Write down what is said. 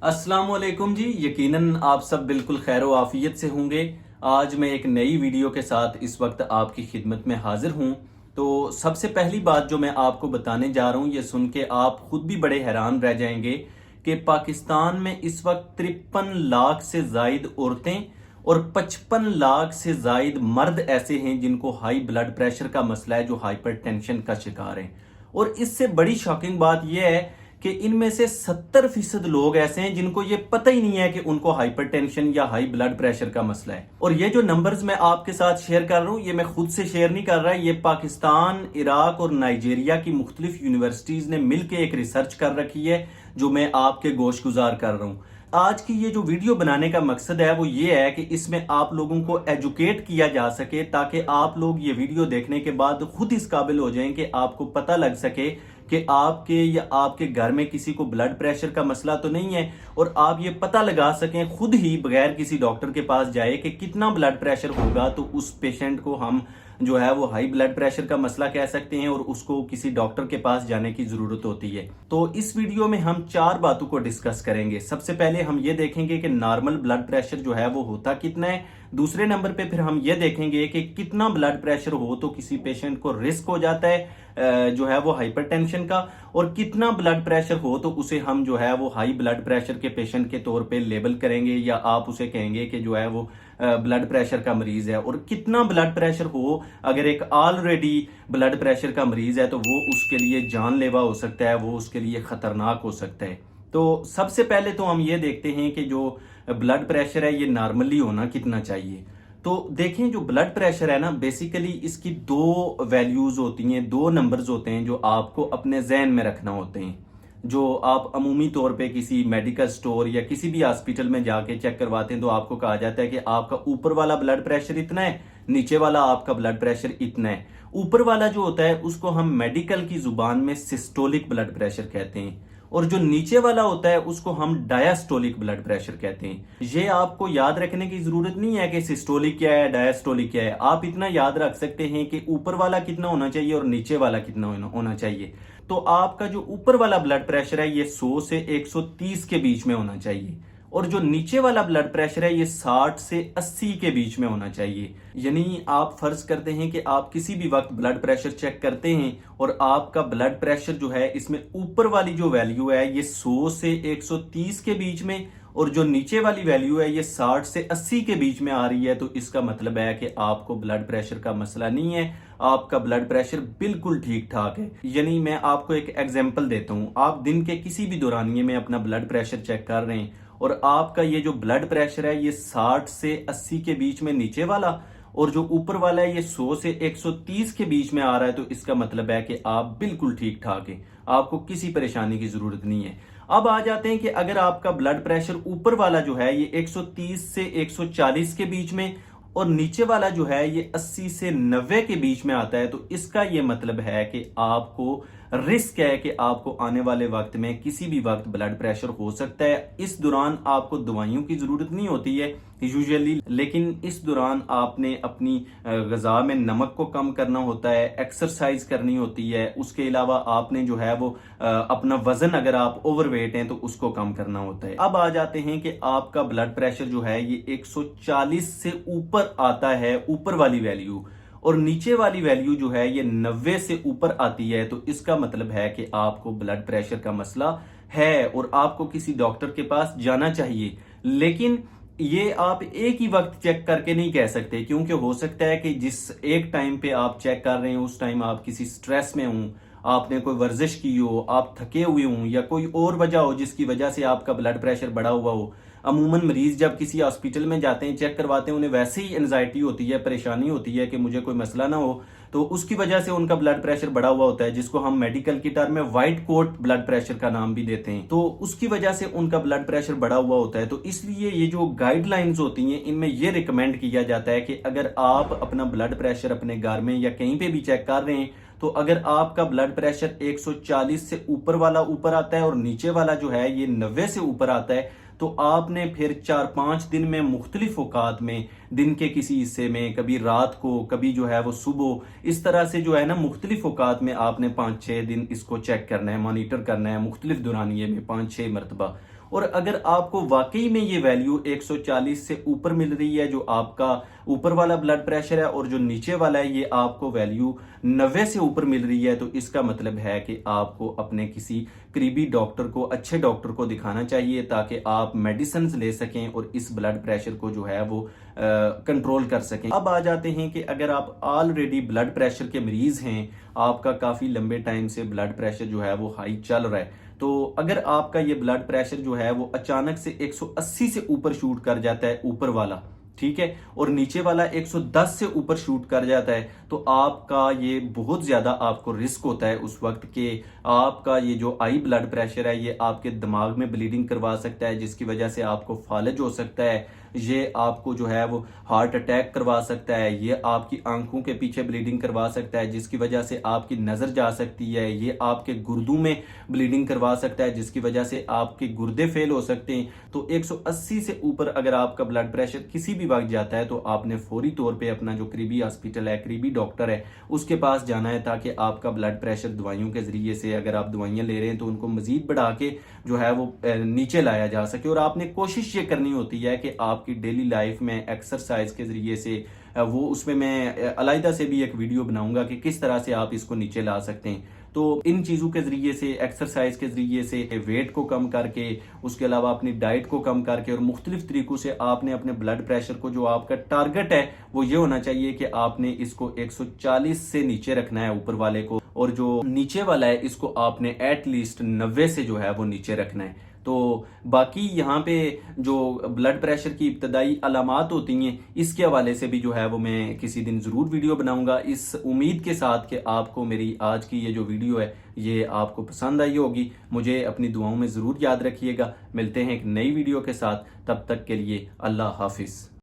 अस्सलाम वालेकुम जी। यकीनन आप सब बिल्कुल खैर आफियत से होंगे। आज मैं एक नई वीडियो के साथ इस वक्त आपकी खिदमत में हाजिर हूँ। तो सबसे पहली बात जो मैं आपको बताने जा रहा हूँ, ये सुन के आप खुद भी बड़े हैरान रह जाएंगे कि पाकिस्तान में इस वक्त 53 लाख से जायद औरतें और 55 लाख से जायद मर्द ऐसे हैं जिनको हाई ब्लड प्रेशर का मसला है, जो हाइपरटेंशन का शिकार हैं। और इससे बड़ी शॉकिंग बात यह है कि इनमें से 70% लोग ऐसे हैं जिनको ये पता ही नहीं है कि उनको हाइपरटेंशन या हाई ब्लड प्रेशर का मसला है। और ये जो नंबर्स मैं आपके साथ शेयर कर रहा हूं, ये मैं खुद से शेयर नहीं कर रहा, ये पाकिस्तान, इराक और नाइजीरिया की मुख्तलिफ यूनिवर्सिटीज ने मिलकर एक रिसर्च कर रखी है, जो मैं आपके गोश गुजार कर रहा हूं। आज की ये जो वीडियो बनाने का मकसद है वो ये है कि इसमें आप लोगों को एजुकेट किया जा सके, ताकि आप लोग ये वीडियो देखने के बाद खुद इस काबिल हो जाएं कि आपको पता लग सके कि आपके या आपके घर में किसी को ब्लड प्रेशर का मसला तो नहीं है, और आप ये पता लगा सकें खुद ही बगैर किसी डॉक्टर के पास जाए कि कितना ब्लड प्रेशर होगा तो उस पेशेंट को हम जो है वो हाई ब्लड प्रेशर का मसला कह सकते हैं और उसको किसी डॉक्टर के पास जाने की जरूरत होती है। तो इस वीडियो में हम 4 बातों को डिस्कस करेंगे। सबसे पहले हम ये देखेंगे कि नॉर्मल ब्लड प्रेशर जो है वो होता कितना है। दूसरे नंबर पे फिर हम ये देखेंगे कि कितना ब्लड प्रेशर हो तो किसी पेशेंट को रिस्क हो जाता है जो है वो हाइपरटेंशन का, और कितना ब्लड प्रेशर हो तो उसे हम जो है वो हाई ब्लड प्रेशर के पेशेंट के तौर पे लेबल करेंगे, या आप उसे कहेंगे कि जो है वो ब्लड प्रेशर का मरीज है। और कितना ब्लड प्रेशर हो, अगर एक ऑलरेडी ब्लड प्रेशर का मरीज है तो वो उसके लिए जानलेवा हो सकता है, वो उसके लिए खतरनाक हो सकता है। तो सबसे पहले तो हम ये देखते हैं कि जो ब्लड प्रेशर है ये नॉर्मली होना कितना चाहिए। तो देखें, जो ब्लड प्रेशर है ना, बेसिकली इसकी 2 वैल्यूज होती हैं, 2 नंबर्स होते हैं जो आपको अपने जहन में रखना होते हैं। जो आप अमूमी तौर पे किसी मेडिकल स्टोर या किसी भी हॉस्पिटल में जाके चेक करवाते हैं तो आपको कहा जाता है कि आपका ऊपर वाला ब्लड प्रेशर इतना है, नीचे वाला आपका ब्लड प्रेशर इतना है। ऊपर वाला जो होता है उसको हम मेडिकल की जुबान में सिस्टोलिक ब्लड प्रेशर कहते हैं, और जो नीचे वाला होता है उसको हम डायस्टोलिक ब्लड प्रेशर कहते हैं। ये आपको याद रखने की जरूरत नहीं है कि सिस्टोलिक क्या है, डायस्टोलिक क्या है। आप इतना याद रख सकते हैं कि ऊपर वाला कितना होना चाहिए और नीचे वाला कितना होना चाहिए। तो आपका जो ऊपर वाला ब्लड प्रेशर है ये 100 से 130 के बीच में होना चाहिए, और जो नीचे वाला ब्लड प्रेशर है ये 60 से 80 के बीच में होना चाहिए। यानी आप फर्ज करते हैं कि आप किसी भी वक्त ब्लड प्रेशर चेक करते हैं और आपका ब्लड प्रेशर जो है इसमें ऊपर वाली जो वैल्यू है ये 100 से 130 के बीच में, और जो नीचे वाली वैल्यू है ये 60 से 80 के बीच में आ रही है, तो इसका मतलब है कि आपको ब्लड प्रेशर का मसला नहीं है, आपका ब्लड प्रेशर बिल्कुल ठीक ठाक है। यानी मैं आपको एक एग्जांपल देता हूं, आप दिन के किसी भी दौरानिए में अपना ब्लड प्रेशर चेक कर रहे हैं और आपका ये जो ब्लड प्रेशर है ये 60 से 80 के बीच में नीचे वाला, और जो ऊपर वाला है ये 100 से 130 के बीच में आ रहा है, तो इसका मतलब है कि आप बिल्कुल ठीक ठाक हैं, आपको किसी परेशानी की जरूरत नहीं है। अब आ जाते हैं कि अगर आपका ब्लड प्रेशर ऊपर वाला जो है ये 130 से 140 के बीच में और नीचे वाला जो है ये 80 से 90 के बीच में आता है, तो इसका ये मतलब है कि आपको रिस्क है कि आपको आने वाले वक्त में किसी भी वक्त ब्लड प्रेशर हो सकता है। इस दौरान आपको दवाइयों की जरूरत नहीं होती है यूजुअली, लेकिन इस दौरान आपने अपनी ग़िज़ा में नमक को कम करना होता है, एक्सरसाइज करनी होती है, उसके अलावा आपने जो है वो अपना वजन, अगर आप ओवरवेट हैं तो उसको कम करना होता है। अब आ जाते हैं कि आपका ब्लड प्रेशर जो है ये 140 से ऊपर आता है ऊपर वाली वैल्यू, और नीचे वाली वैल्यू जो है ये 90 से ऊपर आती है, तो इसका मतलब है कि आपको ब्लड प्रेशर का मसला है और आपको किसी डॉक्टर के पास जाना चाहिए। लेकिन ये आप एक ही वक्त चेक करके नहीं कह सकते, क्योंकि हो सकता है कि जिस एक टाइम पे आप चेक कर रहे हैं उस टाइम आप किसी स्ट्रेस में हों, आपने कोई वर्जिश की हो, आप थके हुए हों, या कोई और वजह हो जिसकी वजह से आपका ब्लड प्रेशर बढ़ा हुआ हो। अमूमन मरीज जब किसी हॉस्पिटल में जाते हैं, चेक करवाते हैं, उन्हें वैसे ही एनजाइटी होती है, परेशानी होती है कि मुझे कोई मसला ना हो, तो उसकी वजह से उनका ब्लड प्रेशर बढ़ा हुआ होता है, जिसको हम मेडिकल की टर्म में व्हाइट कोट ब्लड प्रेशर का नाम भी देते हैं। तो उसकी वजह से उनका ब्लड प्रेशर बढ़ा हुआ होता है। तो इसलिए ये जो गाइडलाइंस होती हैं इनमें ये रिकमेंड किया जाता है कि अगर आप अपना ब्लड प्रेशर अपने घर में या कहीं पे भी चेक कर रहे हैं, तो अगर आपका ब्लड प्रेशर 140 से ऊपर वाला ऊपर आता है और नीचे वाला जो है ये 90 से ऊपर आता है, तो आपने फिर 4-5 दिन में मुख्तलिफ औकात में, दिन के किसी हिस्से में, कभी रात को, कभी जो है वो सुबह, इस तरह से जो है ना मुख्तलिफ औकात में आपने 5-6 दिन इसको चेक करना है, मॉनिटर करना है, मुख्तलिफ दौरानिये में 5-6 मरतबा। और अगर आपको वाकई में ये वैल्यू 140 से ऊपर मिल रही है, जो आपका ऊपर वाला ब्लड प्रेशर है, और जो नीचे वाला है ये आपको वैल्यू 90 से ऊपर मिल रही है, तो इसका मतलब है कि आपको अपने किसी करीबी डॉक्टर को, अच्छे डॉक्टर को दिखाना चाहिए, ताकि आप मेडिसिन ले सकें और इस ब्लड प्रेशर को जो है वो कंट्रोल कर सकें। अब आ जाते हैं कि अगर आप ऑलरेडी ब्लड प्रेशर के मरीज हैं, आपका काफी लंबे टाइम से ब्लड प्रेशर जो है वो हाई चल रहा है, तो अगर आपका ये ब्लड प्रेशर जो है वो अचानक से 180 से ऊपर शूट कर जाता है, ऊपर वाला, ठीक है, और नीचे वाला 110 से ऊपर शूट कर जाता है, तो आपका ये बहुत ज्यादा आपको रिस्क होता है उस वक्त के आपका ये जो हाई ब्लड प्रेशर है ये आपके दिमाग में ब्लीडिंग करवा सकता है, जिसकी वजह से आपको फालज हो सकता है, ये आपको जो है वो हार्ट अटैक करवा सकता है, ये आपकी आंखों के पीछे ब्लीडिंग करवा सकता है, जिसकी वजह से आपकी नजर जा सकती है, ये आपके गुर्दों में ब्लीडिंग करवा सकता है, जिसकी वजह से आपके गुर्दे फेल हो सकते हैं। तो 180 से ऊपर अगर आपका ब्लड प्रेशर किसी भी वक्त जाता है, तो आपने फौरी तौर पे अपना जो करीबी हॉस्पिटल है, करीबी डॉक्टर है, उसके पास जाना है, ताकि आपका ब्लड प्रेशर दवाइयों के जरिए से, अगर आप दवाइयां ले रहे हैं तो उनको मजीद बढ़ा के जो है वो नीचे लाया जा सके। और आपने कोशिश ये करनी होती है कि आपकी डेली लाइफ में एक्सरसाइज के जरिए से वो, उसमें मैं अलग से भी एक वीडियो बनाऊंगा कि किस तरह से आप इसको नीचे ला सकते हैं। तो इन चीज़ों के ज़रिए से, एक्सरसाइज के ज़रिए से, वेट को कम करके, उसके अलावा अपनी डाइट को कम करके, और मुख्तलिफ तरीक़ों से आपने अपने ब्लड प्रेशर को, जो आपका टारगेट है वो ये होना चाहिए कि आपने इसको 140 से नीचे रखना है ऊपर वाले को, और जो नीचे वाला है इसको आपने एटलीस्ट 90 से जो है वो नीचे रखना है। तो बाकी यहाँ पे जो ब्लड प्रेशर की इब्तदाई अलामात होती हैं, इसके हवाले से भी जो है वो मैं किसी दिन ज़रूर वीडियो बनाऊंगा, इस उम्मीद के साथ कि आपको मेरी आज की ये जो वीडियो है ये आपको पसंद आई होगी। मुझे अपनी दुआओं में ज़रूर याद रखिएगा। मिलते हैं एक नई वीडियो के साथ, तब तक के लिए अल्लाह हाफिज़।